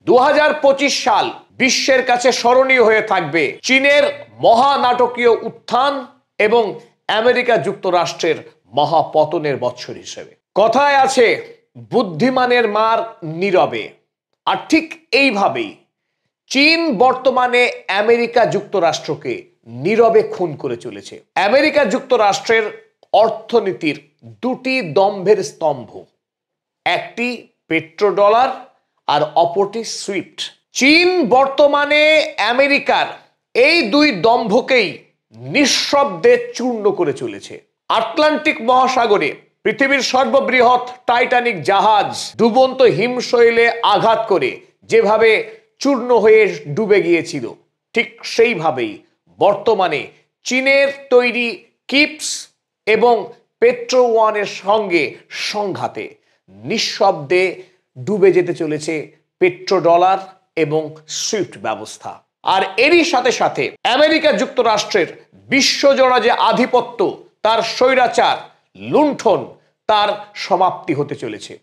2025 সাল বিশ্বের কাছে স্মরণীয় হয়ে থাকবে চীনের মহানাটকীয় উত্থান এবং আমেরিকা যুক্তরাষ্ট্রের মহাপতনের বৎসর হিসেবে। কথায় আছে বুদ্ধিমানের মার নীরবে, আর ঠিক এইভাবেই চীন বর্তমানে আমেরিকা যুক্তরাষ্ট্রকে নীরবে খুন করে চলেছে। আমেরিকা যুক্তরাষ্ট্রের অর্থনীতির দুটি দম্ভের স্তম্ভ, একটি পেট্রোডলার আর অপরটি সুইফট। চীন বর্তমানে আমেরিকার এই দুই দম্ভকেই নিঃশব্দে চূর্ণ করে চলেছে। আটলান্টিক মহাসাগরে পৃথিবীর সর্ববৃহৎ টাইটানিক জাহাজ ডুবন্ত হিমশৈলে আঘাত করে যেভাবে চূর্ণ হয়ে ডুবে গিয়েছিল, ঠিক সেইভাবেই বর্তমানে চীনের তৈরি কিপস এবং পেট্রো ওয়ানের সঙ্গে সংঘাতে নিঃশব্দে ডুবে যেতে চলেছে পেট্রোডলার এবং সুইফট ব্যবস্থা। আর এরই সাথে সাথে আমেরিকা যুক্তরাষ্ট্রের বিশ্বজোড়া যে আধিপত্য, তার স্বৈরাচার, লুণ্ঠন, তার সমাপ্তি হতে চলেছে।